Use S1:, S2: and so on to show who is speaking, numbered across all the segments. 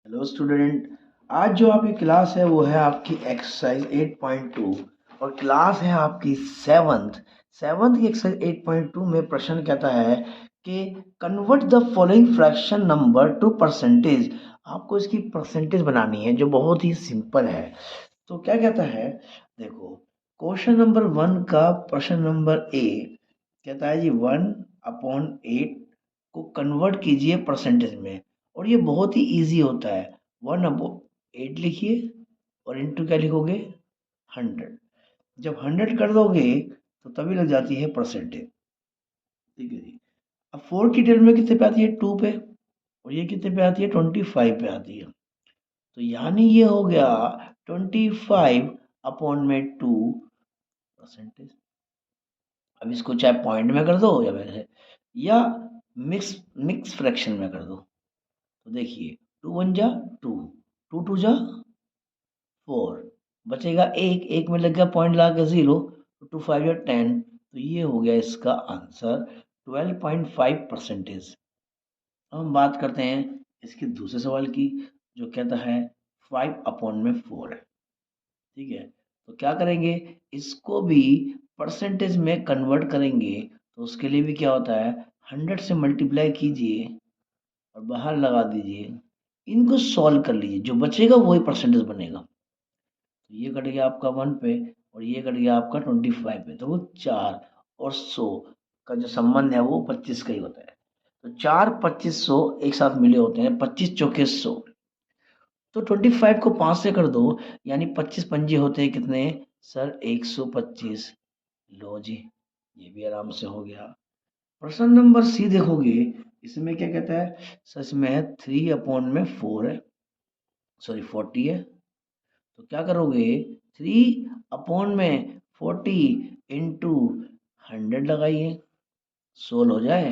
S1: Hello student. आज जो आपकी क्लास है वो है आपकी एक्सरसाइज 8.2 और क्लास है आपकी सेवन्थ सेवन्थ की एक्सरसाइज 8.2 में प्रश्न कहता है कि convert the following fraction number two percentage. आपको इसकी परसेंटेज बनानी है जो बहुत ही सिंपल है। तो क्या कहता है, देखो, क्वेश्चन नंबर 1 का प्रश्न नंबर ए कहता है जी 1/8 को कन्वर्ट कीजिए परसेंटेज में। और ये बहुत ही इजी होता है। 1/8 लिखिए और इंटू क्या लिखोगे, 100। जब 100 कर दोगे तो तभी लग जाती है परसेंटेज। ठीक है जी। अब 4 की टेबल में कितने पे आती है, 2 पे, और ये कितने पे आती है, 25 पे आती है। तो यानी ये हो गया 25/2 परसेंटेज। अब इसको चाहे पॉइंट में कर दो या वैसे, या मिक्स मिक्स फ्रैक्शन में कर दो। तो देखिए, 2 1 जा 2, 2 2 जा 4, बचेगा एक, एक में लग गया पॉइंट ला के 0, तो 2 5 जा 10। तो ये हो गया इसका आंसर 12.5 परसेंटेज। अब हम बात करते हैं इसके दूसरे सवाल की, जो कहता है 5/4 है। ठीक है, तो क्या करेंगे, इसको भी परसेंटेज में कन्वर्ट करेंगे। तो उसके लिए भी क्या होता है, 100 से मल्टीप्लाई कीजिए और बाहर लगा दीजिए। इनको सॉल्व कर लीजिए, जो बचेगा वही परसेंटेज बनेगा। तो ये कट गया आपका 1 पे और ये कट गया आपका 25 पे, तो वो 4 और 100 का जो संबंध है वो 25 का ही होता है। तो 4 25 100 एक साथ मिले होते हैं, 25 चौके 100। तो 25 को 5 से कर दो, यानी 25 पंजे होते हैं कितने सर, 125। लो जी, ये भी आराम से हो गया। प्रश्न नंबर सी देखोगे, इसमें क्या कहता है, सर इसमें है 3/4 है, सॉरी 40 है। तो क्या करोगे, 3/40 इंटू 100 लगाइए, सोल्व हो जाए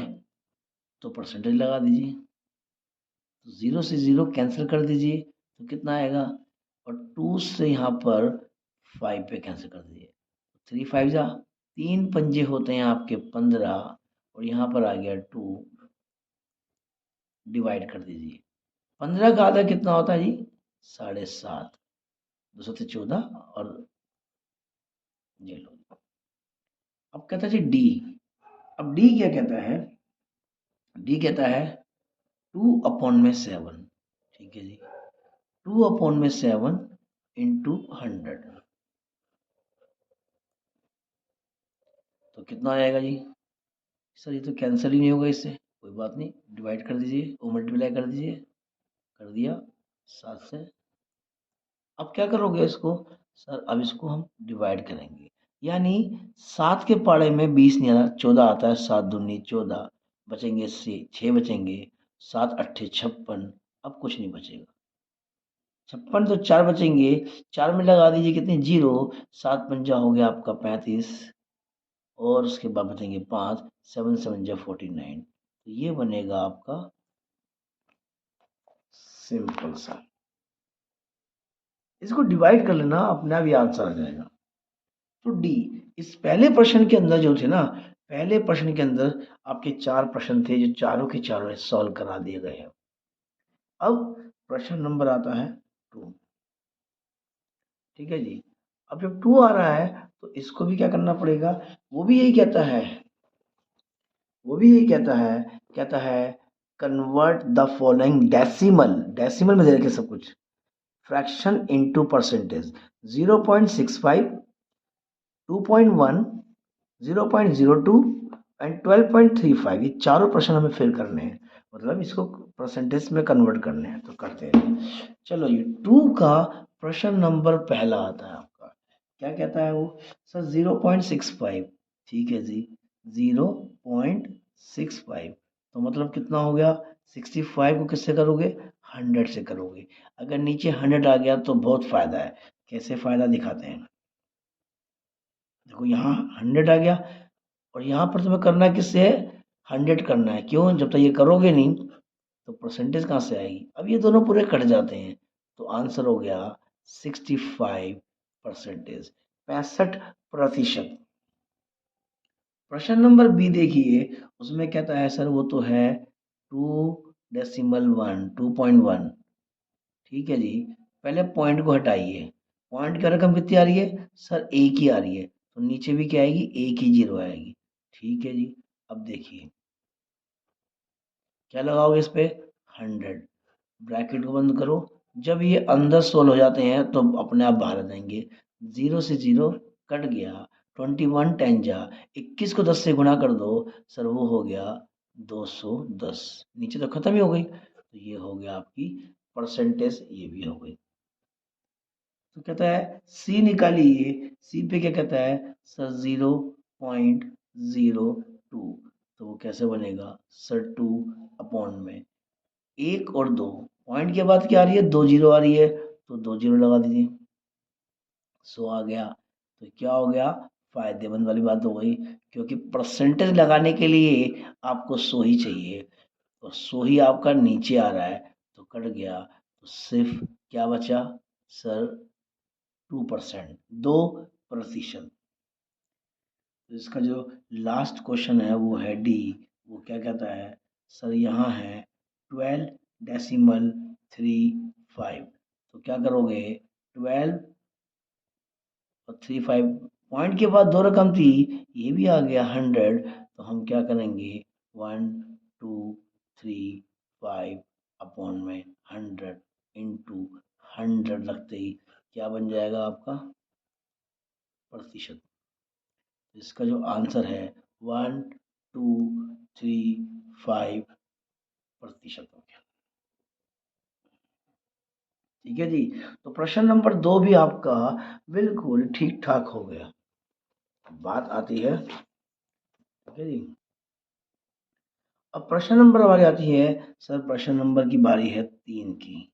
S1: तो परसेंटेज लगा दीजिए। तो 0 से 0 कैंसिल कर दीजिए, तो कितना आएगा, और 2 से यहाँ पर 5 पे कैंसिल कर दीजिए। 3 5 जा, 3 पंजे होते हैं आपके 15, और यहाँ पर आ गया 2, डिवाइड कर दीजिए। 15 का आधा कितना होता है जी, 7.5, 2 से 14, और ये लो। अब कहता है जी डी। अब डी क्या कहता है, डी कहता है 2/7। ठीक है जी, 2/7 इंटू 100। तो कितना आएगा जी, सर ये तो कैंसिल ही नहीं होगा इससे, कोई बात नहीं, डिवाइड कर दीजिए और मल्टीप्लाई कर दीजिए। कर दिया 7 से। अब क्या करोगे इसको, सर अब इसको हम डिवाइड करेंगे, यानी 7 के पाड़े में 20 नहीं आता, 14 आता है, 7 दूनी 14, बचेंगे से 6 बचेंगे, 7 8 56। अब कुछ नहीं बचेगा, 56 तो 4 बचेंगे, 4 में लगा दीजिए कितने, 0, 7 पंजा हो गया आपका 35, और उसके बाद बचेंगे 5, 7 7 जा 49। तो ये बनेगा आपका सिंपल सा। इसको डिवाइड कर लेना, अपने आप ही आंसर आ जाएगा। तो डी, इस पहले प्रश्न के अंदर जो थे ना, पहले प्रश्न के अंदर आपके 4 प्रश्न थे जो चारों के चारों सॉल्व करा दिए गए हैं। अब प्रश्न नंबर आता है 2। ठीक है जी। अब जब 2 आ रहा है तो इसको भी क्या करना पड़ेगा, वो भी यही कहता है, वो भी यही कहता है convert the following decimal, decimal में दे रखे सब कुछ, फ्रैक्शन इनटू परसेंटेज। 0.65, 2.1, 0.02 एंड 12.35, ये चारों प्रश्न हमें फिल करने हैं, मतलब इसको परसेंटेज में कन्वर्ट करने हैं। तो करते हैं, चलो ये 2 का प्रश्न नंबर पहला आता है आपका, क्या कहता है वो, सर 0.65। ठीक है जी, 0.65, तो मतलब कितना हो गया, 65 को किससे करोगे, 100 से करोगे। अगर नीचे 100 आ गया तो बहुत फायदा है। कैसे फायदा दिखाते हैं, देखो यहाँ 100 आ गया, और यहाँ पर तुम्हें करना किससे है, 100 करना है। क्यों, जब तक ये करोगे नहीं तो परसेंटेज कहाँ से आएगी। अब ये दोनों पूरे कट जाते हैं, तो आंसर हो गया 65 परसेंटेज, 65%। प्रश्न नंबर बी देखिए, उसमें कहता है सर वो तो है 2.1, 2.1, ठीक है जी। पहले पॉइंट को हटाइए। पॉइंट की रकम कितनी आ रही है सर, एक ही आ रही है, तो नीचे भी क्या आएगी, एक ही जीरो आएगी। ठीक है जी। अब देखिए क्या लगाओगे इस पे, 100। ब्रैकेट को बंद करो। जब ये अंदर सोल्व हो जाते हैं तो अपने आप बाहर आ जाएंगे। जीरो से जीरो कट गया, 21 10 जा, 21 को 10 से गुणा कर दो सर, वो हो गया 210। नीचे तो खत्म ही हो गई, तो ये हो गया आपकी परसेंटेज, ये भी हो गई। तो कहता है सी निकालिए। सी पे क्या कहता है सर, 0.02। तो वो कैसे बनेगा सर, 2 में एक और दो, पॉइंट के बाद क्या आ रही है, दो जीरो आ रही है, तो दो जीरो लगा दीजिए, 100 आ गया। तो क्या हो गया, फायदेमंद वाली बात हो गई, क्योंकि परसेंटेज लगाने के लिए आपको 100 ही चाहिए, तो 100 ही आपका नीचे आ रहा है, तो कट गया, तो सिर्फ क्या बचा सर, 2%, 2%। तो इसका जो लास्ट क्वेश्चन है वो है डी। वो क्या कहता है सर, यहाँ है 12.35। तो क्या करोगे, 12 और 35, पॉइंट के बाद दो रकम थी, ये भी आ गया 100, तो हम क्या करेंगे, 1235 अपॉन में 100 × 100 लगते ही क्या बन जाएगा आपका प्रतिशत। इसका जो आंसर है 1235% हो गया। ठीक है जी। तो प्रश्न नंबर 2 भी आपका बिल्कुल ठीक ठाक हो गया। बात आती है, ठीक है जी, अब प्रश्न नंबर वाली आती है सर, प्रश्न नंबर की बारी है 3 की।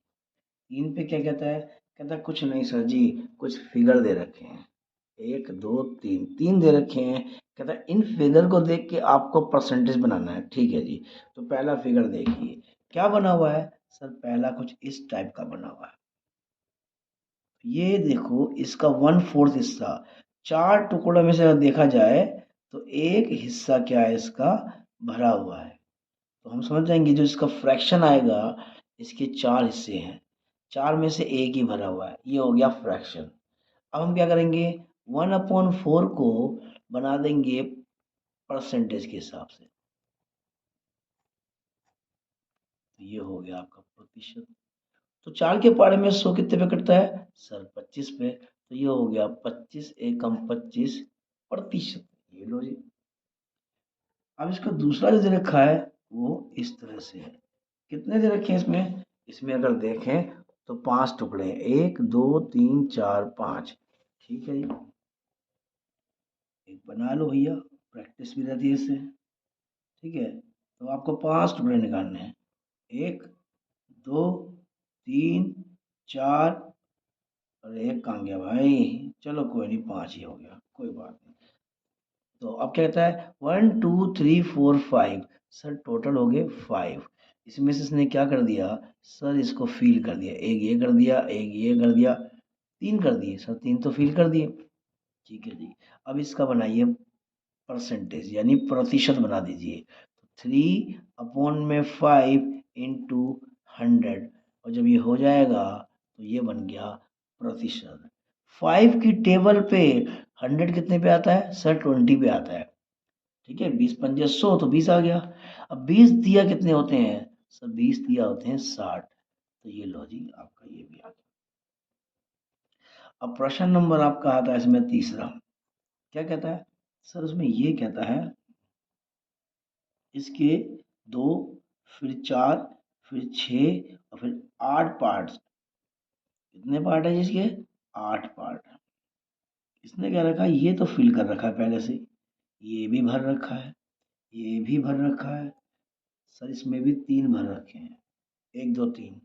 S1: 3 पे क्या कहता है कुछ नहीं सर जी, कुछ फिगर दे रखे हैं, 1 2 3, 3 दे रखे हैं। कहता है इन फिगर को देख के आपको परसेंटेज बनाना है। ठीक है जी। तो पहला फिगर देखिए क्या बना हुआ है सर, पहला कुछ इस टाइप का बना हुआ है। ये देखो इसका 1/4 हिस्सा, 4 टुकड़ों में से अगर देखा जाए तो एक हिस्सा क्या है इसका, भरा हुआ है। तो हम समझ जाएंगे जो इसका फ्रैक्शन आएगा, इसके 4 हिस्से हैं, 4 में से एक ही भरा हुआ है, ये हो गया फ्रैक्शन। अब हम क्या करेंगे, 1/4 को बना देंगे परसेंटेज के हिसाब से, तो ये हो गया आपका प्रतिशत। तो 4 के पारे में 100 कितने पे कटता है सर, 25 पे, तो ये हो गया 25 एकम 25%। ये लो जी। अब इसका दूसरा जो दे रखा है वो इस तरह से है। कितने दे रखे हैं इसमें, इसमें अगर देखें तो 5 टुकड़े हैं, 1 2 3 4 5। ठीक है जी, एक बना लो भैया, प्रैक्टिस भी रहती है इससे। ठीक है, तो आपको 5 टुकड़े निकालने हैं, 1 2 3 4, और एक कहाँ गया भाई, चलो कोई नहीं, 5 ही हो गया, कोई बात नहीं। तो अब क्या कहता है 1 2 3 4 5, सर टोटल हो गए 5। इसमें से इसने क्या कर दिया सर, इसको फील कर दिया, एक ये कर दिया, एक ये कर दिया, 3 कर दिए सर, 3 तो फील कर दिए। ठीक है जी। अब इसका बनाइए परसेंटेज, यानी प्रतिशत बना दीजिए। 3/5 इंटू 100, और जब ये हो जाएगा तो ये बन गया प्रतिशत। 5 की टेबल पे 100 कितने पे आता है सर, 20 पे आता है। ठीक है, 20 पंजे 100, तो 20 आ गया। अब 20 दिया कितने होते हैं सर, 20 दिया होते हैं 60, तो ये लो जी आपका ये भी आ गया। अब प्रश्न नंबर आपका आता है इसमें तीसरा, क्या कहता है सर, उसमें ये कहता है इसके 2, फिर 4, फिर 6 और फिर 8 पार्ट्स। कितने पार्ट है जिसके, 8 पार्ट। इसने क्या रखा है, ये तो फिल कर रखा है पहले से, ये भी भर रखा है, ये भी भर रखा है सर, इसमें भी 3 भर रखे हैं, 1 2 3।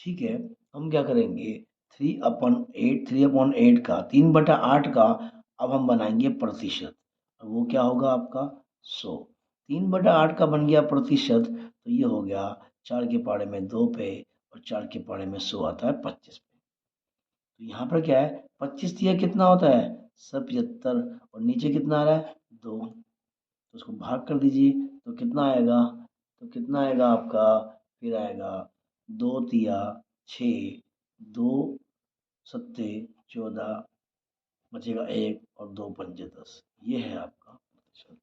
S1: ठीक है, हम क्या करेंगे, 3/8 का 3/8 का अब हम बनाएंगे प्रतिशत, और वो क्या होगा आपका 100। 3/8 का बन गया प्रतिशत, तो ये हो गया 4 के पारे में 2 पे, और 4 के पारे में 100 आता है 25 पे। तो यहाँ पर क्या है, 25 दिया कितना होता है सब 75, और नीचे कितना आ रहा है 2, तो उसको भाग कर दीजिए, तो कितना आएगा, तो कितना आएगा आपका, फिर आएगा 2 तिया 6, 2 सत्ते 14, बचेगा 1 और 2 पंजे 10। ये है आपका प्रतिशत।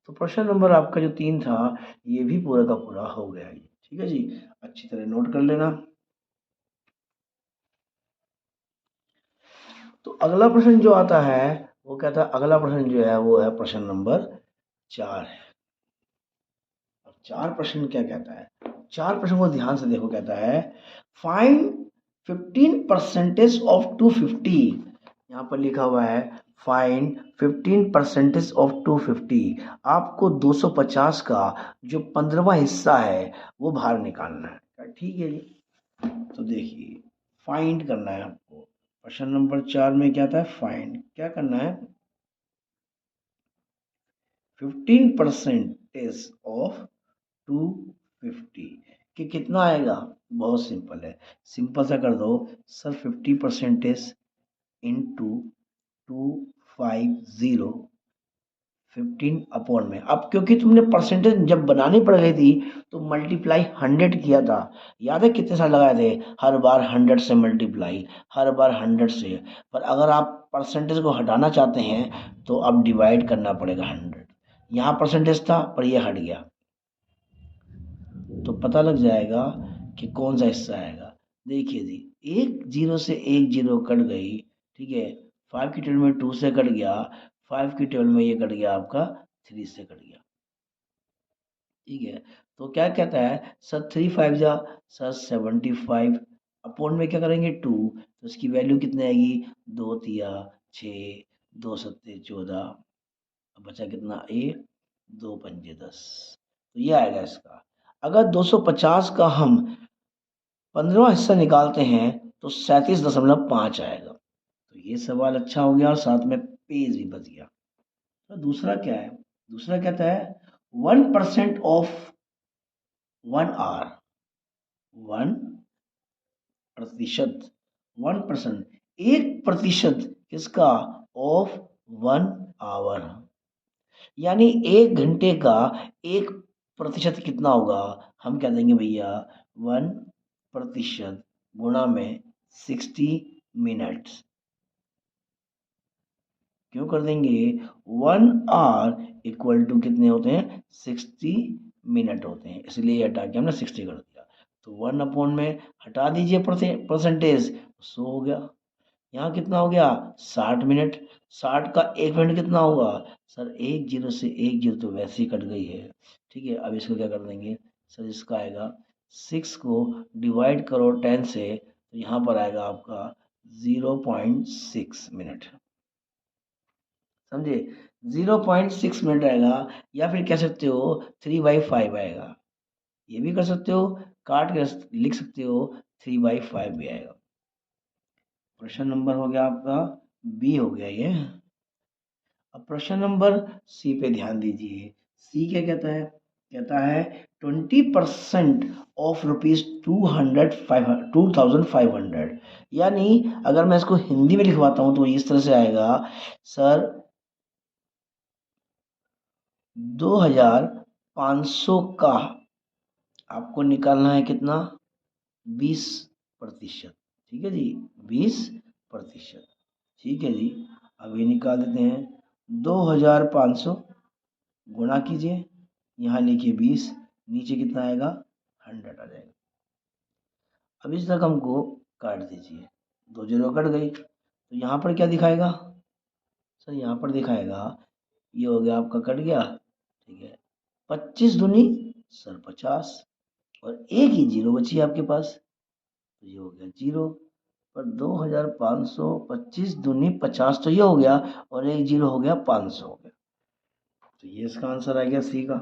S1: तो प्रश्न नंबर आपका जो 3 था, ये भी पूरा का पूरा हो गया ये। ठीक है जी, अच्छी तरह नोट कर लेना। तो अगला प्रश्न जो आता है वो कहता है, अगला प्रश्न जो है वो है प्रश्न नंबर 4 है। और 4 प्रश्न क्या कहता है, 4 प्रश्न को ध्यान से देखो। कहता है फाइंड 15% ऑफ 250। यहाँ पर लिखा हुआ है फाइंड 15% ऑफ 250। आपको 250 का जो 15वां हिस्सा है वो बाहर निकालना है। ठीक है जी, तो देखिए फाइंड करना है आपको। प्रश्न नंबर 4 में क्या था, फाइंड क्या करना है, 15% ऑफ 250 कि कितना आएगा। बहुत सिंपल है, सिंपल सा कर दो सर, 50% इंटू 250, 15 अपॉन में। अब क्योंकि तुमने परसेंटेज जब बनानी पड़ गई थी तो मल्टीप्लाई 100 किया था। याद है कितने साल लगाए थे, हर बार 100 से मल्टीप्लाई, हर बार 100 से। पर अगर आप परसेंटेज को हटाना चाहते हैं तो अब डिवाइड करना पड़ेगा 100। यहाँ परसेंटेज था पर ये हट गया, तो पता लग जाएगा कि कौन सा हिस्सा आएगा। देखिए जी, एक जीरो से एक जीरो कट गई। ठीक है, 5 की टेबल में 2 से कट गया, 5 की टेबल में ये कट गया आपका 3 से कट गया। ठीक है, तो क्या कहता है सर, 3 5 जा सर 75, अपॉन में क्या करेंगे 2, तो इसकी वैल्यू कितनी आएगी, 2 तिया 6, 2 सत्ते 14, अब बचा कितना 1, 2 पंजे 10। तो ये आएगा इसका। अगर 250 का हम 15वां हिस्सा निकालते हैं तो 37.5 आएगा। तो ये सवाल अच्छा हो गया और साथ में पेज भी बच गया। तो दूसरा क्या है, दूसरा कहता है 1% ऑफ 1 आवर, 1%, 1%, 1% किसका, ऑफ 1 आवर, यानी 1 घंटे का 1% कितना होगा। हम कह देंगे भैया 1% गुणा में 60 मिनट्स। क्यों कर देंगे, 1 आवर इक्वल टू कितने होते हैं, 60 मिनट होते हैं, इसलिए हटा के हमने 60 कर दिया। तो 1 अपॉन में हटा दीजिए परसेंटेज, 100 हो गया। यहाँ कितना हो गया, 60 मिनट। 60 का 1 मिनट कितना होगा सर, एक जीरो से एक जीरो तो वैसे ही कट गई है। ठीक है, अब इसको क्या कर देंगे सर, इसका आएगा 6 को डिवाइड करो 10 से, तो यहाँ पर आएगा आपका 0.6 मिनट। समझे, 0.6 मिनट आएगा। या फिर कह सकते हो 3/5 आएगा, ये भी कर सकते हो, काट के लिख सकते हो 3/5 भी आएगा। प्रश्न नंबर हो गया आपका बी हो गया ये। अब प्रश्न नंबर सी पे ध्यान दीजिए। सी क्या कहता है, कहता है 20% ऑफ रुपीज 2500, यानी अगर मैं इसको हिंदी में लिखवाता हूँ तो इस तरह से आएगा सर, 2500 का आपको निकालना है कितना, 20%। ठीक है जी, 20%। ठीक है जी, अब ये निकाल देते हैं, 2500 गुणा कीजिए, यहाँ लिखिए 20, नीचे कितना आएगा 100 आ जाएगा। अब इस रकम को काट दीजिए, 2 जीरो कट गई, तो यहाँ पर क्या दिखाएगा सर, यहाँ पर दिखाएगा ये हो गया आपका कट गया। ठीक है, 25 दूनी सर 50, और एक ही जीरो बची आपके पास, तो ये हो गया जीरो। पर 2500, 25 दूनी 50, तो ये हो गया, और एक जीरो हो गया 500 हो गया। तो ये इसका आंसर आ गया सी का।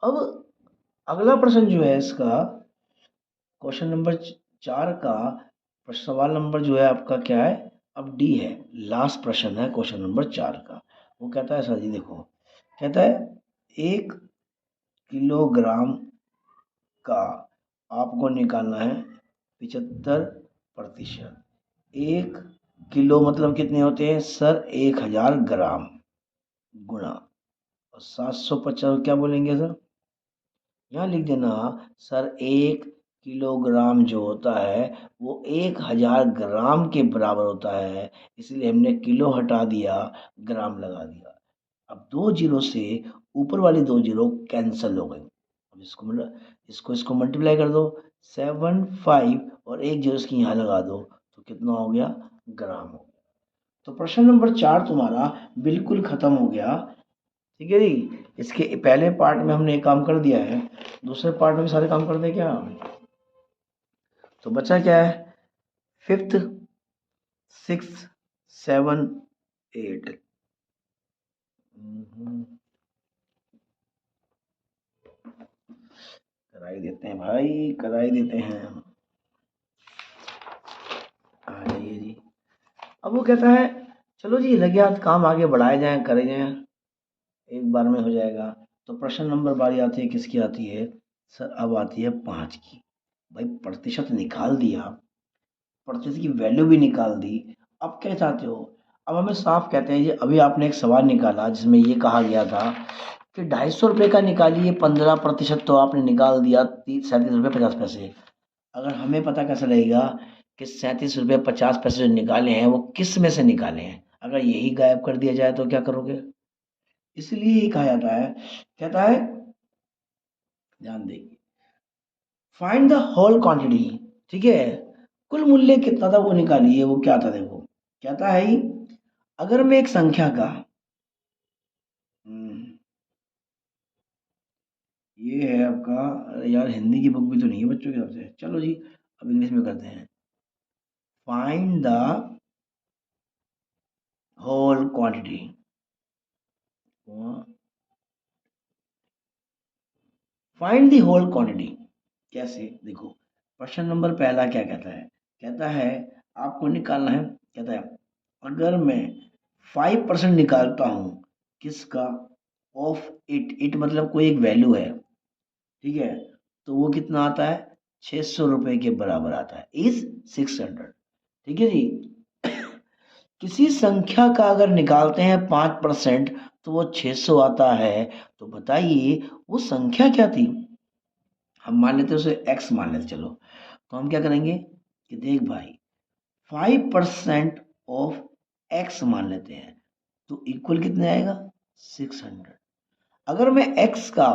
S1: अब अगला प्रश्न जो है इसका, क्वेश्चन नंबर 4 का सवाल नंबर जो है आपका क्या है, अब डी है, लास्ट प्रश्न है क्वेश्चन नंबर 4 का। वो कहता है सर जी देखो, कहता है 1 किलोग्राम का आपको निकालना है 75%। 1 किलो मतलब कितने होते हैं सर, 1000 ग्राम, गुणा, और 750 क्या बोलेंगे सर, यहाँ लिख देना सर, 1 किलोग्राम जो होता है वो 1000 ग्राम के बराबर होता है, इसलिए हमने किलो हटा दिया, ग्राम लगा दिया। अब 2 जीरो से ऊपर वाली 2 जीरो कैंसल हो गई। अब इसको मल्टीप्लाई कर दो, 75 और 1 जीरो इसकी यहाँ लगा दो, तो कितना हो गया, ग्राम हो गया। तो प्रश्न नंबर 4 तुम्हारा बिल्कुल खत्म हो गया। ठीक है जी, इसके पहले पार्ट में हमने एक काम कर दिया है, दूसरे पार्ट में भी सारे काम कर दें क्या। तो बचा क्या है, फिफ्थ, सिक्स, सेवन, एट। कराई देते हैं भाई, कराई देते हैं। आ जाइए जी। अब वो कहता है चलो जी लगे हाथ काम आगे बढ़ाए जाएं, करे जाएं, एक बार में हो जाएगा। तो प्रश्न नंबर बारी आती है, किसकी आती है सर, अब आती है 5 की। भाई प्रतिशत निकाल दिया, प्रतिशत की वैल्यू भी निकाल दी, अब क्या चाहते हो। अब हमें साफ कहते हैं, ये अभी आपने एक सवाल निकाला जिसमें ये कहा गया था कि 250 रुपये का निकालिए 15%, तो आपने निकाल दिया 37 रुपये 50 पैसे। अगर हमें पता कैसे लगेगा कि 37 रुपये 50 पैसे जो निकाले हैं वो किस में से निकाले हैं, अगर यही गायब कर दिया जाए तो क्या करोगे। इसलिए ही कहा जाता है, कहता है ध्यान देंगे, फाइंड द होल क्वांटिटी। ठीक है, कुल मूल्य कितना था वो निकालिए। वो क्या था देखो, कहता है ही, अगर मैं एक संख्या का हम्म, ये है आपका, अरे यार हिंदी की बुक भी तो नहीं है बच्चों की तरफ से, चलो जी अब इंग्लिश में करते हैं। Find the whole quantity. Find the whole quantity कैसे, देखो प्रश्न नंबर पहला क्या कहता है, कहता है आपको निकालना है, कहता है अगर मैं 5% निकालता हूँ, किसका, ऑफ इट, इट मतलब कोई एक वैल्यू है, ठीक है, तो वो कितना आता है, 600 रुपये के बराबर आता है, इज 600। ठीक है जी। किसी संख्या का अगर निकालते हैं 5% तो वो 600 आता है। तो बताइए वो संख्या क्या थी। हम मान लेते हैं उसे एक्स मान लेते, चलो तो हम क्या करेंगे कि देख भाई 5% ऑफ एक्स मान लेते हैं, तो इक्वल कितने आएगा, 600। अगर मैं एक्स का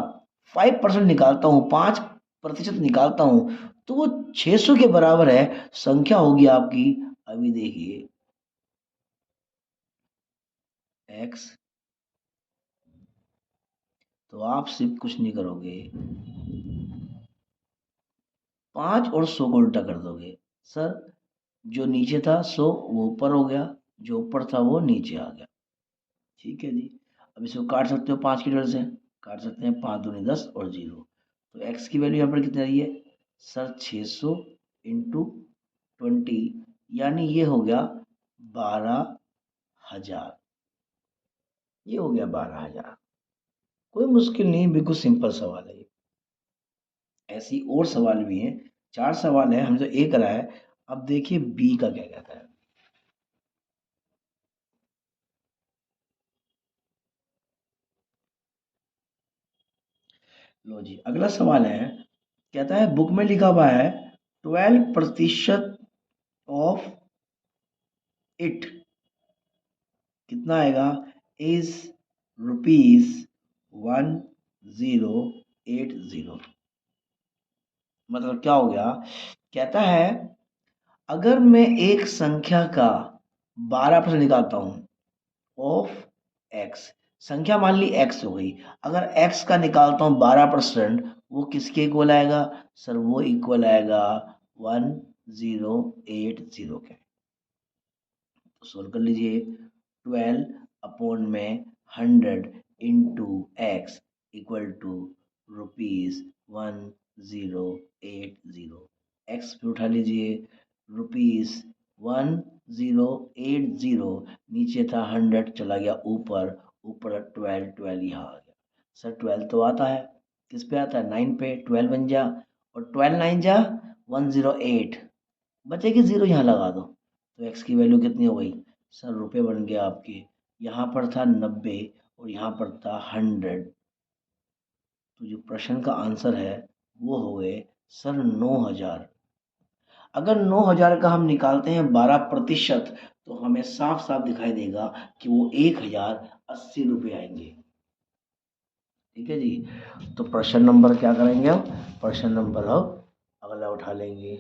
S1: 5% निकालता हूँ, 5% निकालता हूँ, तो वो 600 के बराबर है, संख्या होगी आपकी, अभी देखिए एक्स। तो आप सिर्फ कुछ नहीं करोगे, 5 और 100 को उल्टा कर दोगे। सर जो नीचे था 100 वो ऊपर हो गया, जो ऊपर था वो नीचे आ गया। ठीक है जी। अब इसको काट सकते हो 5 की जगह से, काट सकते हैं, 5 दूनी 10 और 0। तो एक्स की वैल्यू यहाँ पर कितनी रही है सर, 600 इंटू 20, यानी ये हो गया 12,000। ये हो गया 12,000। कोई मुश्किल नहीं, बिल्कुल सिंपल सवाल है ये। ऐसी और सवाल भी हैं, 4 सवाल है, हमने तो ए करा है। अब देखिए बी का क्या कहता है। लो जी अगला सवाल है, कहता है बुक में लिखा हुआ है 12% ऑफ इट कितना आएगा, इज ₹1080। मतलब क्या हो गया, कहता है अगर मैं एक संख्या का 12% निकालता हूँ ऑफ एक्स, संख्या मान ली एक्स हो गई, अगर एक्स का निकालता हूँ 12%, वो किसके इक्वल आएगा सर, वो इक्वल आएगा 1080 के। तो सोल्व कर लीजिए, 12/100 into x equal to ₹1080। X पे उठा लीजिए, ₹1080, नीचे था 100 चला गया ऊपर, ऊपर 12 12 यहाँ आ गया। सर 12 तो आता है, किस पे आता है, 9 पे, 12 बन जा, और 12 9 जा 108, बचेगी 0 यहाँ लगा दो। तो एक्स की वैल्यू कितनी हो गई सर, रुपए बन गया आपके, यहाँ पर था 90 और यहाँ पर था 100। तो जो प्रश्न का आंसर है वो हो गए सर 9,000। अगर 9,000 का हम निकालते हैं 12%, तो हमें साफ साफ दिखाई देगा कि वो 1,080 रुपये आएंगे। ठीक है जी। तो प्रश्न नंबर क्या करेंगे हम, प्रश्न नंबर हम अगला उठा लेंगे।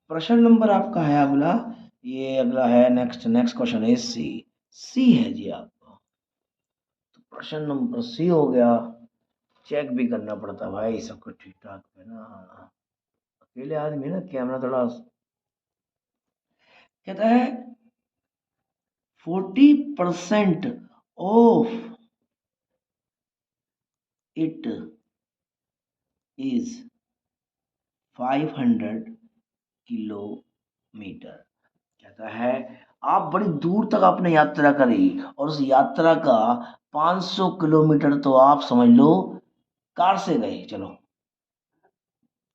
S1: प्रश्न नंबर आपका है अगला, ये अगला है नेक्स्ट नेक्स्ट क्वेश्चन है सी। सी है जी आपका। तो प्रश्न नंबर सी हो गया। चेक भी करना पड़ता है भाई सब कुछ ठीक ठाक है ना। अकेले आदमी ना कैमरा थोड़ा कहता है 40% ऑफ इट इज 500 किलोमीटर। कहता है आप बड़ी दूर तक आपने यात्रा करी और उस यात्रा का 500 किलोमीटर तो आप समझ लो कार से गए, चलो,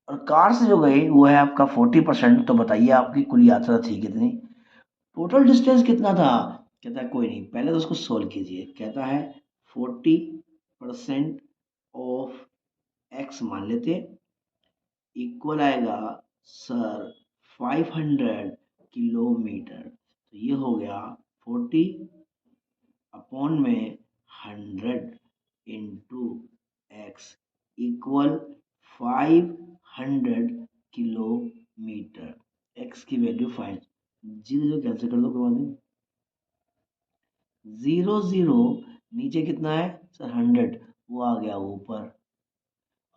S1: और कार से जो गए वो है आपका 40%। तो बताइए आपकी कुल यात्रा थी कितनी, टोटल डिस्टेंस कितना था। कहता है कोई नहीं, पहले तो उसको सोल्व कीजिए। कहता है 40% ऑफ एक्स मान लेते, इक्वल आएगा सर 500 किलोमीटर। तो ये हो गया 40/100 into x equal 500 kilometre. X की value find, zero zero cancel कर दो कोई बात नहीं, जीरो जीरो नीचे कितना है सर 100, वो आ गया ऊपर,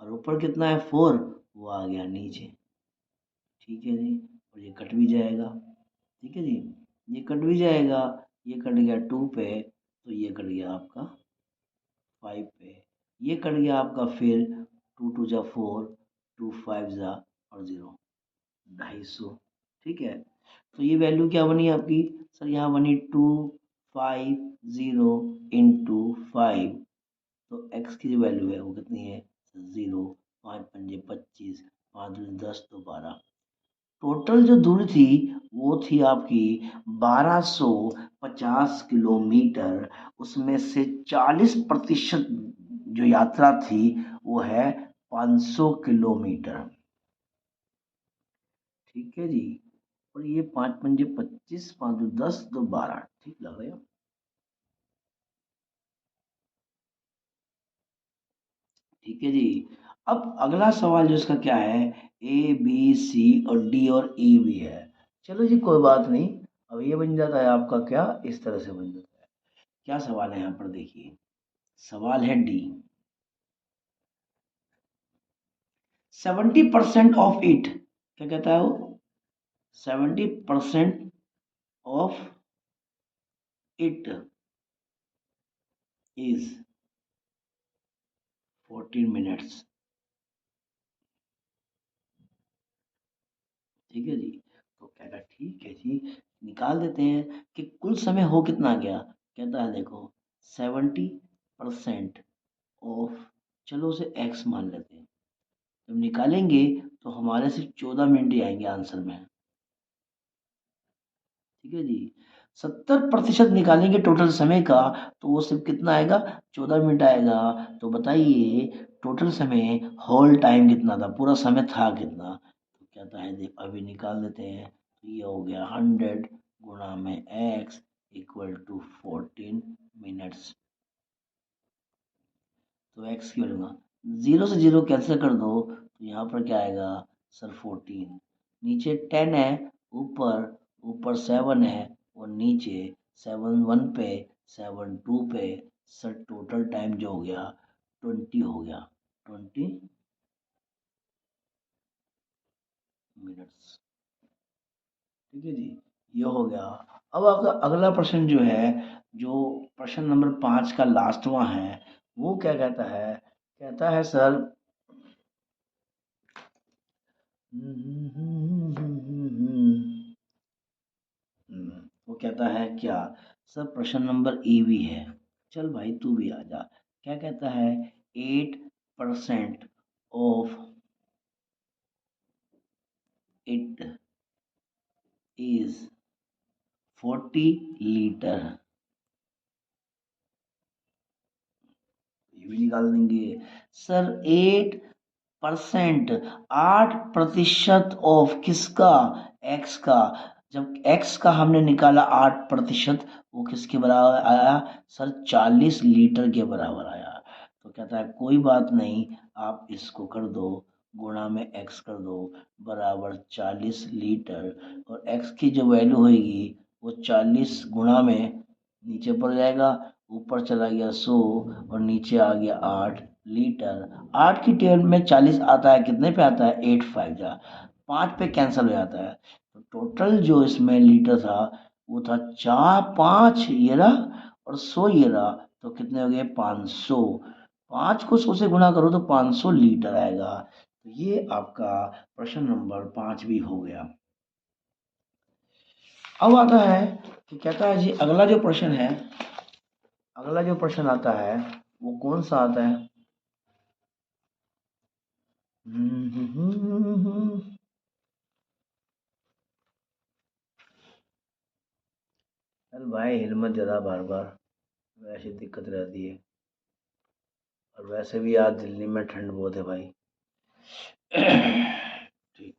S1: और ऊपर कितना है 4, वो आ गया नीचे। ठीक है जी, और ये कट भी जाएगा। ठीक है जी, ये कट भी जाएगा, ये कट गया 2 पे, तो ये कट गया आपका 5 पे, ये कट गया आपका फिर 2 2 जा 4, 2 5 जा और 0, 250। ठीक है, तो ये वैल्यू क्या बनी आपकी सर, यहाँ बनी 250 इंटू 5। तो एक्स की जो वैल्यू है वो कितनी है, 0, 5 पंजे 25, 5 दूनी 10, तो 12। टोटल जो दूरी थी वो थी आपकी 1250 किलोमीटर। उसमें से 40% जो यात्रा थी वो है 500 किलोमीटर। ठीक है जी, और ये 5 पंजे 25, 5 दो 10, 2 12, ठीक लग रहा है। ठीक है जी, अब अगला सवाल जो इसका क्या है, ए बी सी और डी और ई भी है। चलो जी कोई बात नहीं, अब ये बन जाता है आपका क्या, इस तरह से बन जाता है। क्या सवाल है यहाँ पर देखिए, सवाल है डी। 70% ऑफ इट, क्या कहता है वो, 70% ऑफ इट इज 14 मिनट्स। ठीक है जी, तो कहता है ठीक है जी, निकाल देते हैं कि कुल समय हो कितना गया। कहता है देखो 70% ऑफ, चलो उसे एक्स मान लेते हैं, जब निकालेंगे तो हमारे सिर्फ 14 मिनट ही आएंगे आंसर में। ठीक है जी, 70% निकालेंगे टोटल समय का, तो वो सिर्फ कितना आएगा, 14 मिनट आएगा। तो बताइए टोटल समय, होल टाइम कितना था, पूरा समय था कितना। तो कहता है देख अभी निकाल देते हैं, तो ये हो गया 100 गुणा में एक्स इक्वल टू 14 मिनट्स। तो एक्स की वैल्यू, जीरो से जीरो कैंसिल कर दो, तो यहाँ पर क्या आएगा सर 14, नीचे 10 है, ऊपर ऊपर 7 है और नीचे 7 1 पे, 7 2 पे। सर टोटल टाइम जो हो गया 20 हो गया, 20 मिनट्स। ठीक है जी, ये हो गया। अब अगला प्रश्न जो है, जो प्रश्न नंबर 5 का लास्टवा है, वो क्या कहता है, कहता है सर वो कहता है क्या सर, प्रश्न नंबर ए भी है, चल भाई तू भी आ जा। क्या कहता है, 8% ऑफ इट इज 40 लीटर। ये भी निकाल देंगे सर, 8 परसेंट, 8% ऑफ किसका, एक्स का। जब एक्स का हमने निकाला 8%, वो किसके बराबर आया सर, 40 लीटर के बराबर आया। तो कहता है कोई बात नहीं, आप इसको कर दो, गुणा में एक्स कर दो, बराबर 40 लीटर, और एक्स की जो वैल्यू होगी वो 40 गुणा में नीचे पड़ जाएगा, ऊपर चला गया 100 और नीचे आ गया 8 लीटर। 8 की टेबल में 40 आता है, कितने पे आता है, 8 5 जा, 5 पे कैंसिल हो जाता है। तो टोटल जो इसमें लीटर था वो था 5 ये रहा और 100 ये रहा, तो कितने हो गए, 500। 5 को 100 से गुणा करो तो 500 लीटर आएगा। तो ये आपका प्रश्न नंबर 5 भी हो गया। अब आता है कि कहता है जी अगला जो प्रश्न है, अगला जो प्रश्न आता है वो कौन सा आता है। अरे भाई हिम्मत ज़्यादा बार बार, वैसे दिक्कत रहती है, और वैसे भी आज दिल्ली में ठंड बहुत है भाई। ठीक,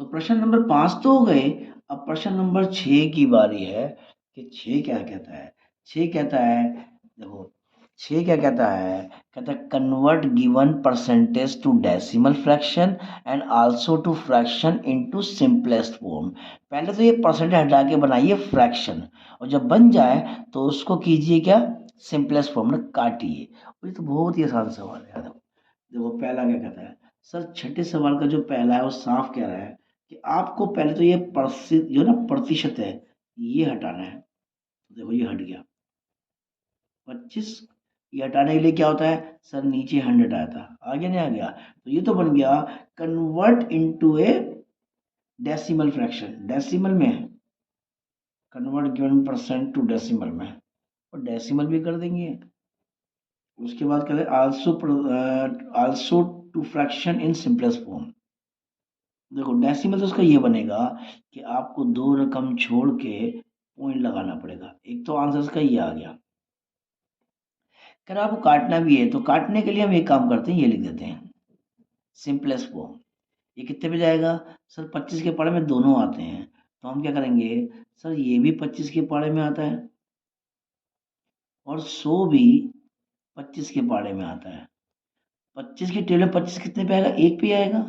S1: तो प्रश्न नंबर 5 तो हो गए। अब प्रश्न नंबर 6 की बारी है कि 6 क्या कहता है। 6 कहता है, देखो 6 क्या कहता है convert given percentage to decimal fraction and also to fraction into simplest form. पहले तो ये परसेंटेज हटा के बनाइए फ्रैक्शन, और जब बन जाए तो उसको कीजिए क्या, सिंपलेस्ट फॉर्म में काटिए। और ये तो बहुत ही आसान सवाल है। देखो पहला क्या कहता है सर, छठे सवाल का जो पहला है वो साफ कह रहा है कि आपको पहले तो ये जो ना प्रतिशत है ये हटाना है। तो देखो ये हट गया 25, ये हटाने के लिए क्या होता है सर, नीचे 100 आया था, आ गया नहीं आ गया, तो ये तो बन गया convert into a decimal fraction, decimal में है, convert given percent to decimal में, और डेसिमल भी कर देंगे। उसके बाद कहते हैं also to fraction in simplest form. देखो डेसिमल तो उसका ये बनेगा कि आपको दो रकम छोड़ के पॉइंट लगाना पड़ेगा। एक तो आंसर इसका ये आ गया। अगर आपको काटना भी है तो काटने के लिए हम एक काम करते हैं, ये लिख देते हैं सिंपलेस्ट फॉर्म। ये कितने पे जाएगा सर, 25 के पारे में दोनों आते हैं, तो हम क्या करेंगे सर, ये भी 25 के पारे में आता है और 100 भी 25 के पारे में आता है। 25 की टेबल में 25 कितने पे आएगा, एक पे आएगा,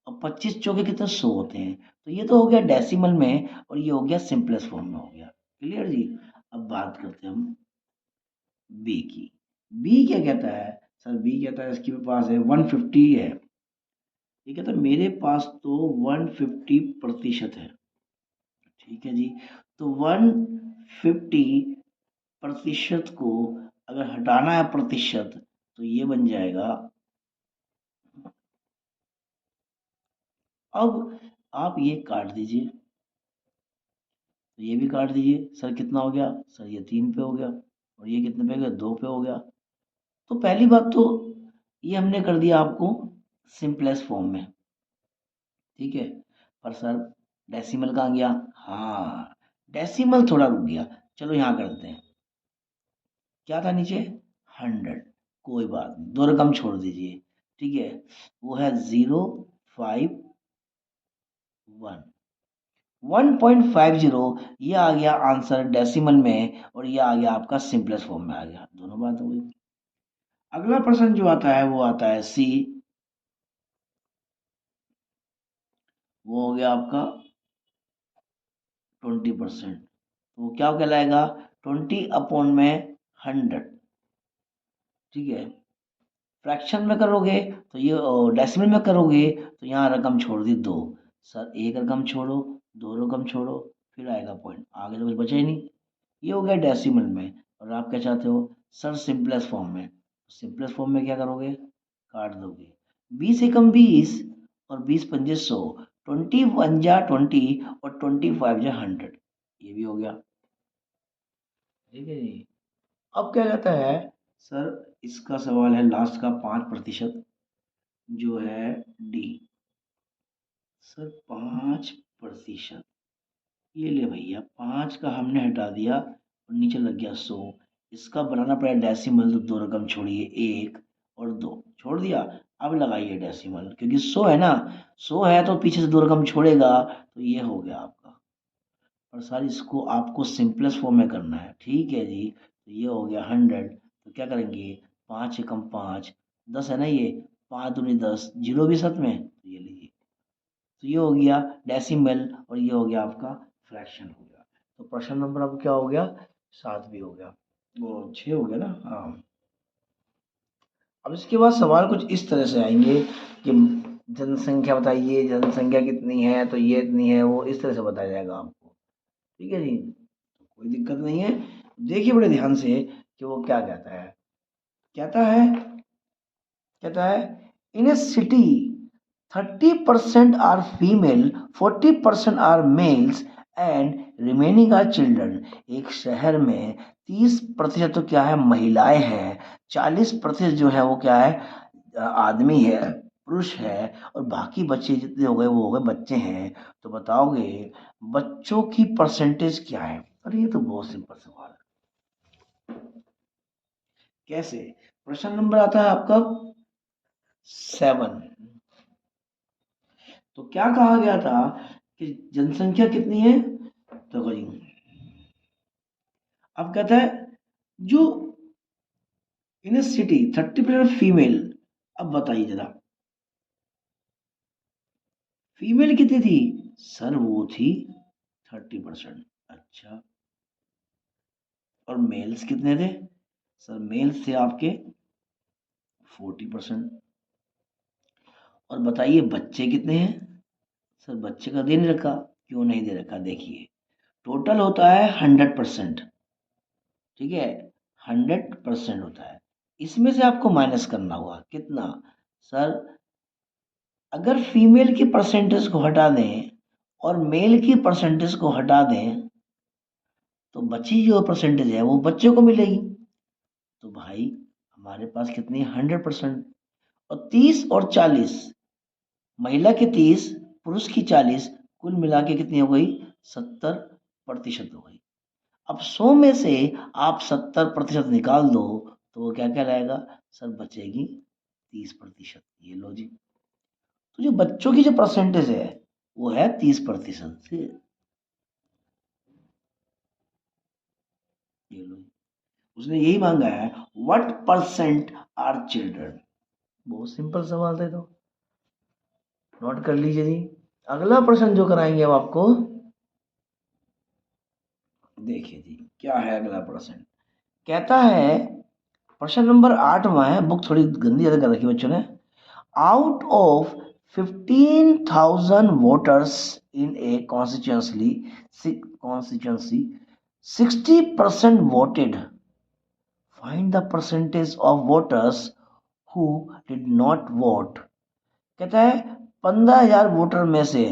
S1: और 25 चौके कितने, 100 होते हैं। तो ये तो हो गया डेसिमल में और ये हो गया सिंपलेस्ट फॉर्म में हो गया। क्लियर जी। अब बात करते हैं हम बी की। बी क्या कहता है सर, बी कहता है इसके पास है 150 है। ये कहता है मेरे पास तो 150% है। ठीक है जी, तो 150% को अगर हटाना है प्रतिशत तो ये बन जाएगा। अब आप ये काट दीजिए, तो ये भी काट दीजिए, सर कितना हो गया सर, ये 3 पे हो गया, और ये कितने पे हो गया, 2 पे हो गया। तो पहली बात तो ये हमने कर दिया आपको सिंपलेस्ट फॉर्म में, ठीक है। पर सर डेसिमल कहाँ गया, हाँ डेसिमल थोड़ा रुक गया, चलो यहाँ कर देते हैं। क्या था नीचे, 100, कोई बात नहीं, दो रकम छोड़ दीजिए, ठीक है। वो है 051, 1.50, ये आ गया आंसर डेसिमल में, और ये आ गया आपका सिंपलेस्ट फॉर्म में आ गया, दोनों बात हो गई। अगला प्रश्न जो आता है वो आता है सी, वो हो गया आपका 20%। तो वो क्या कहलाएगा, 20/100, ठीक है। फ्रैक्शन में करोगे तो ये डेसिमल में करोगे तो यहाँ रकम छोड़ दी 2, सर एक रकम छोड़ो, दो रकम छोड़ो, फिर आएगा पॉइंट, आगे तो कुछ बचा ही नहीं। ये हो गया डेसिमल में, और आप क्या चाहते हो सर, सिंपलेस्ट फॉर्म में। सिंपलेस्ट फॉर्म में क्या करोगे, काट दोगे, 20 एकम 20 और 20 पंजे 100, 21 जा 20 और 25 जा 100, ये भी हो गया, ठीक है जी। अब क्या कहता है सर, इसका सवाल है लास्ट का 5%, जो है डी। सर 5%, ये ले भैया 5 का हमने हटा दिया और नीचे लग गया 100, इसका बनाना पड़ेगा डेसिमल, तो दो रकम छोड़िए, 1 और 2 छोड़ दिया, अब लगाइए डेसिमल, क्योंकि 100 है ना, 100 है तो पीछे से 2 रकम छोड़ेगा, तो ये हो गया आपका। और सर इसको आपको सिंपलेस्ट फॉर्म में करना है, ठीक है जी। तो ये हो गया 100, तो क्या करेंगे, 5 एकम 5, 10 है ना ये, 5 दूनी 10, जीरो भी साथ में, तो ये लीजिए। तो ये हो गया डेसिमल और ये हो गया आपका फ्रैक्शन हो गया। तो प्रश्न नंबर अब क्या हो गया, 7 भी हो गया, वो 6 हो गया ना, हाँ। अब इसके बाद सवाल कुछ इस तरह से आएंगे कि जनसंख्या बताइए, जनसंख्या कितनी है, तो ये इतनी है, वो इस तरह से बताया जाएगा आपको, ठीक है जी। कोई दिक्कत नहीं है, देखिए बड़े ध्यान से कि वो क्या कहता है। कहता है, कहता है in a city 30% are female, 40% are males and remaining are children. एक शहर में 30% तो क्या है, महिलाएं हैं, 40% जो है वो क्या है, आदमी है, पुरुष है, और बाकी बच्चे जितने हो गए वो हो गए बच्चे हैं। तो बताओगे बच्चों की परसेंटेज क्या है। अरे ये तो बहुत सिंपल सवाल है। कैसे, प्रश्न नंबर आता है आपका 7। तो क्या कहा गया था कि जनसंख्या कितनी है, तो भाई अब कहता है जो इन ए सिटी 30% फीमेल। अब बताइए जरा, फीमेल कितनी थी, सर वो थी 30%। अच्छा, और मेल्स कितने थे, सर मेल्स थे आपके 40%। और बताइए बच्चे कितने हैं, सर बच्चे का दे नहीं रखा, क्यों नहीं दे रखा, देखिए टोटल होता है 100%, ठीक है, 100% होता है, इसमें से आपको माइनस करना होगा कितना, सर अगर फीमेल की परसेंटेज को हटा दें और मेल की परसेंटेज को हटा दें, तो बची जो परसेंटेज है वो बच्चे को मिलेगी। तो भाई हमारे पास कितनी 100%, और 30 और 40, महिला की 30, पुरुष की 40, कुल मिला के कितनी हो गई, 70% हो गई। अब 100 में से आप 70% निकाल दो, तो वो क्या कहलाएगा, सर बचेगी 30%। ये लो जी। तो जो बच्चों की जो परसेंटेज है वो है 30% से, ये लो। उसने यही मांगा है, व्हाट परसेंट आर चिल्ड्रन। बहुत सिंपल सवाल था, तो नोट कर लीजिए जी। अगला प्रश्न जो कराएंगे अब आपको, देखिए जी क्या है अगला प्रश्न। कहता है, प्रश्न नंबर 8वां है, बुक थोड़ी गंदी ज्यादा कर रखी है बच्चों ने। Out of 15,000 voters in A constituency 60% voted. Find the percentage of voters who did not vote. कहता है 15,000 वोटर में से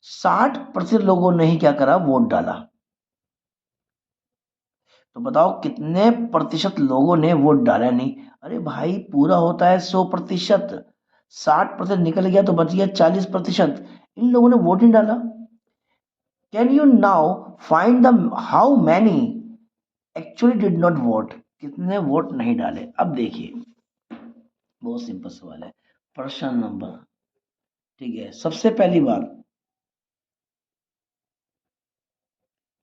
S1: 60% लोगों ने ही क्या करा, वोट डाला। तो बताओ कितने प्रतिशत लोगों ने वोट डाला नहीं। अरे भाई पूरा होता है 100%, 60% निकल गया तो बच गया 40%, इन लोगों ने वोट नहीं डाला। Can you now find the how many actually did not vote, कितने वोट नहीं डाले। अब देखिए बहुत सिंपल सवाल है, प्रश्न नंबर, ठीक है, सबसे पहली बात,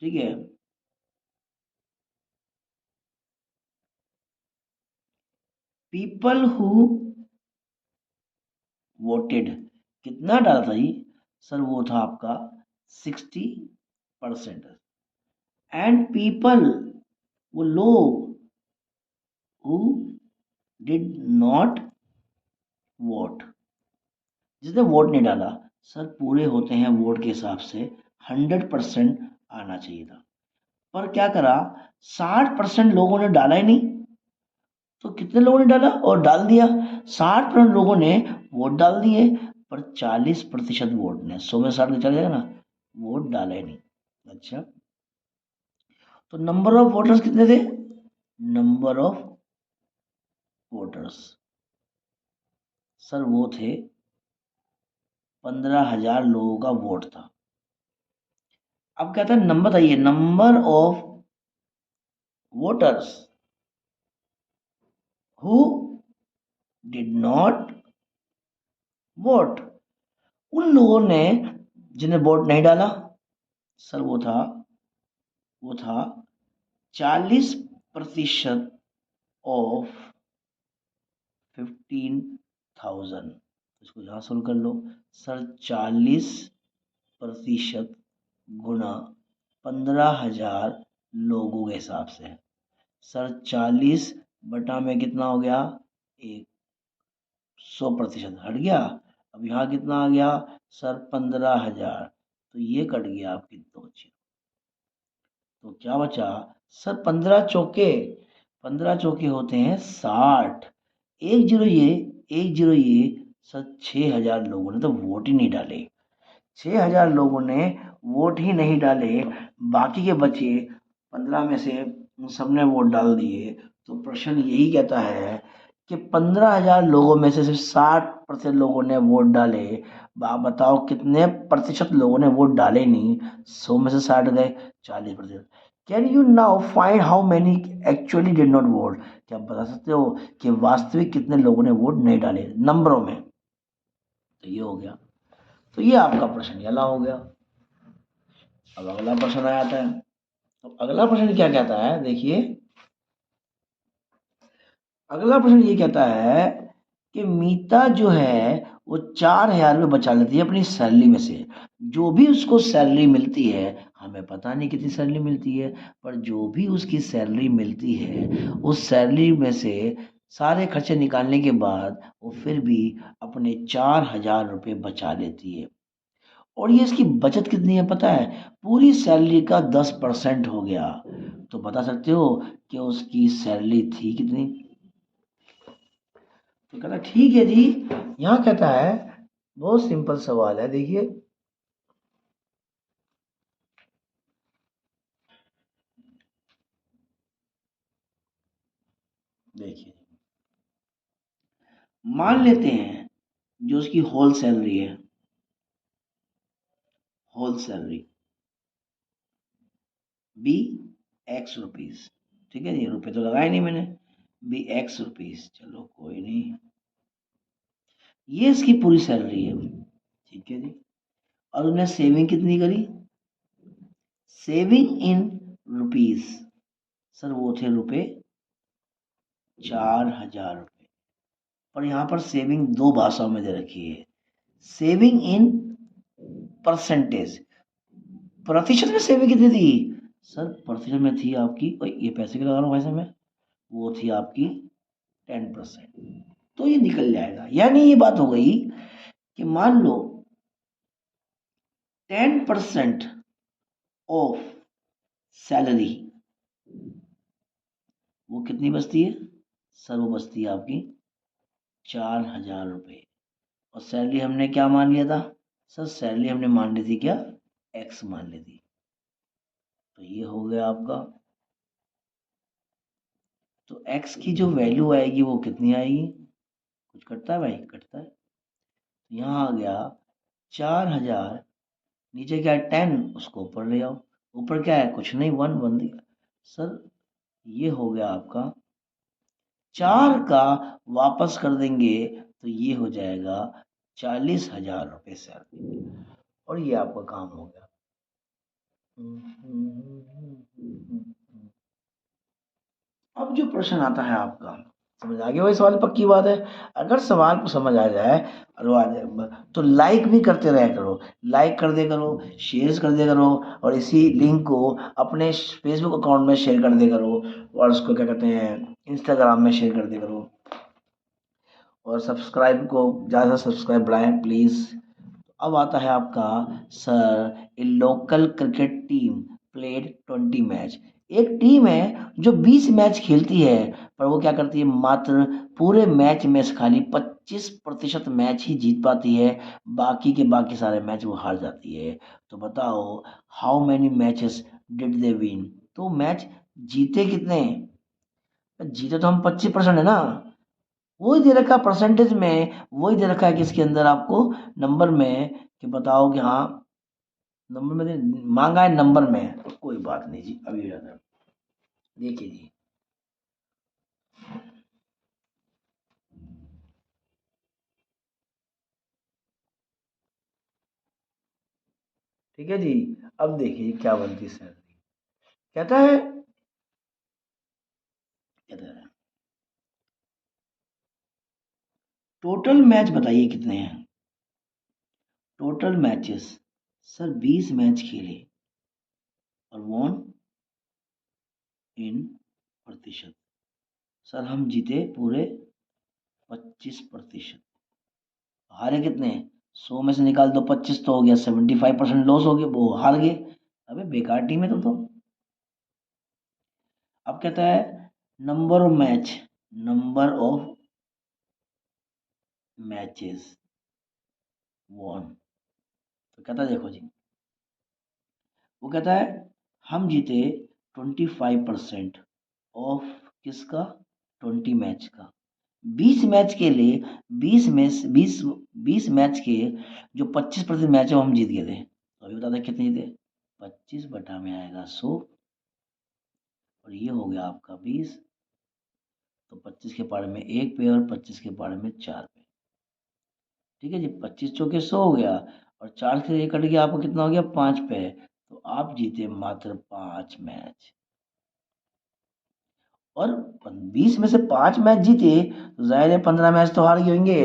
S1: ठीक है, पीपल हु वोटेड कितना डाला था जी, सर वो था आपका 60%। एंड पीपल, वो लोग, हु डिड नॉट वोट, जिसने वोट नहीं डाला, सर पूरे होते हैं वोट के हिसाब से 100% आना चाहिए था, पर क्या करा, 60% लोगों ने डाला ही नहीं। तो कितने लोगों ने डाला और डाल दिया, 60% लोगों ने वोट डाल दिए, पर 40% वोट ने, 100 में 60 चल जाएगा ना, वोट डाला ही नहीं। अच्छा, तो नंबर ऑफ वोटर्स कितने थे, नंबर ऑफ वोटर्स, सर वो थे 15,000 लोगों का वोट था। अब कहता है नंबर बताइए, number of voters who did not vote, उन लोगों ने जिन्हें वोट नहीं डाला। सर वो था 40% ऑफ 15,000। इसको यहाँ सोल्व कर लो। सर 40% गुना 15,000 लोगों के हिसाब से है। सर 40 बटा में कितना हो गया, 100% हट गया। अब यहाँ कितना आ गया सर, 15,000, तो ये कट गया आपकी 2 जीरो। तो क्या बचा सर, 15 चौके होते हैं 60। 1 जीरो ये, 1 जीरो ये। सर 6,000 लोगों ने तो वोट ही नहीं डाले। 6,000 लोगों ने वोट ही नहीं डाले, बाकी के बचे 15 में से उन सबने वोट डाल दिए। तो प्रश्न यही कहता है कि 15,000 लोगों में से सिर्फ 60% लोगों ने वोट डाले। आप बताओ कितने प्रतिशत लोगों ने वोट डाले नहीं। 100 में से 60 गए, 40%। Can you now find how many actually did not vote? क्या आप बता सकते हो कि वास्तविक कितने लोगों ने वोट नहीं डाले नंबरों में? तो ये हो गया। तो ये आपका प्रश्न यला हो गया। अब अगला प्रश्न आ जाता है। अब अगला प्रश्न क्या कहता है, देखिए। अगला प्रश्न ये कहता है कि मीता जो है वो 4,000 रुपये बचा लेती है अपनी सैलरी में से। जो भी उसको सैलरी मिलती है, हमें पता नहीं कितनी सैलरी मिलती है, पर जो भी उसकी सैलरी मिलती है उस सैलरी में से सारे खर्चे निकालने के बाद वो फिर भी अपने 4,000 रुपये बचा लेती है। और ये इसकी बचत कितनी है पता है? पूरी सैलरी का 10% हो गया। तो बता सकते हो कि उसकी सैलरी थी कितनी? तो कहता ठीक है जी। यहाँ कहता है, बहुत सिंपल सवाल है, देखिए। देखिए, मान लेते हैं जो उसकी होल सैलरी है, whole salary be x rupees. ठीक है जी, रुपए तो लगाए नहीं मैंने। बी एक्स रुपीज, चलो कोई नहीं। ये इसकी पूरी सैलरी है। ठीक है जी। और उसने सेविंग कितनी करी? Saving in rupees. सर वो थे रुपए 4,000 रुपये। पर यहाँ पर सेविंग दो भाषाओं में दे रखी है। सेविंग इन परसेंटेज, प्रतिशत में सेविंग कितनी थी? सर प्रतिशत में थी आपकी, ये पैसे की लगा रहा हूँ भाई साहब मैं, वो थी आपकी 10%। तो ये निकल जाएगा। यानी ये बात हो गई कि मान लो 10% ऑफ सैलरी, वो कितनी बचती है? सर वो बचती है आपकी 4,000 रुपये। और सैलरी हमने क्या मान लिया था? सर सैलरी हमने मान ली थी क्या? एक्स मान ली थी। तो ये हो गया आपका। तो एक्स की जो वैल्यू आएगी वो कितनी आएगी? कुछ कटता है भाई? कटता है। यहाँ आ गया 4,000, नीचे क्या है 10, उसको ऊपर ले आओ। ऊपर क्या है? कुछ नहीं, 1 1 दिया। सर ये हो गया आपका 4 का, वापस कर देंगे तो ये हो जाएगा 40,000 रुपये सैलरी। और ये आपका काम हो गया। अब जो प्रश्न आता है आपका, समझ आ गया वही सवाल? पक्की बात है। अगर सवाल को समझ आ जाए और आ जाए तो लाइक भी करते रहा करो। लाइक कर दिया करो, शेयर कर दिया करो, और इसी लिंक को अपने फेसबुक अकाउंट में शेयर कर दिया करो, और उसको क्या कहते हैं, इंस्टाग्राम में शेयर कर दिया करो। और सब्सक्राइब को ज़्यादा सब्सक्राइब बढ़ाएं प्लीज़। अब आता है आपका, सर ए local cricket team played 20 match. एक टीम है जो 20 मैच खेलती है, पर वो क्या करती है, मात्र पूरे मैच में से खाली 25% मैच ही जीत पाती है। बाकी के बाकी सारे मैच वो हार जाती है। तो बताओ how many matches did they win? तो मैच जीते कितने? जीते तो हम 25% है ना। वही दे रखा परसेंटेज में, वही दे रखा है कि इसके अंदर आपको नंबर में, कि बताओ कि हाँ नंबर में मांगा है, नंबर में। तो कोई बात नहीं जी, अभी हो जाता है। देखिए जी, ठीक है जी। अब देखिए क्या बनती सैलरी। कहता है टोटल मैच बताइए कितने हैं। टोटल मैचेस, सर 20 मैच खेले और वॉन इन प्रतिशत, सर हम जीते पूरे 25%। हारे कितने, 100 में से निकाल दो 25 तो हो गया, 75% लॉस हो गया, वो हार गए। अबे बेकार टीम है तुम तो। अब कहता है number of match, number of matches won. तो कहता है देखो जी, वो कहता है हम जीते 25% ऑफ किसका, 20 मैच का। 20 मैच के लिए 20 मैच के जो 25% मैच है वो हम जीत गए थे। तो अभी बता दें कितने जीते, 25 बटा में आएगा 100 और ये हो गया आपका 20। तो 25 के पारे में 1 पे और 25 के पारे में 4 पे। ठीक है जी, 25 चौके 100 हो गया और 4 से 1 कट गया, आपको कितना हो गया 5 पे। तो आप जीते मात्र 5 मैच। और 20 में से 5 मैच जीते तो जाहिर है 15 मैच तो हार गए होंगे।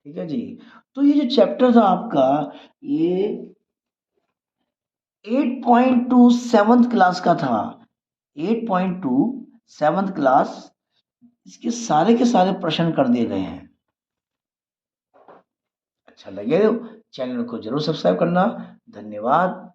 S1: ठीक है जी। तो ये जो चैप्टर था आपका, ये 8.2 सेवंथ क्लास का था। 8.2 सेवंथ क्लास, इसके सारे के सारे प्रश्न कर दिए गए हैं। अच्छा लगे तो चैनल को जरूर सब्सक्राइब करना। धन्यवाद।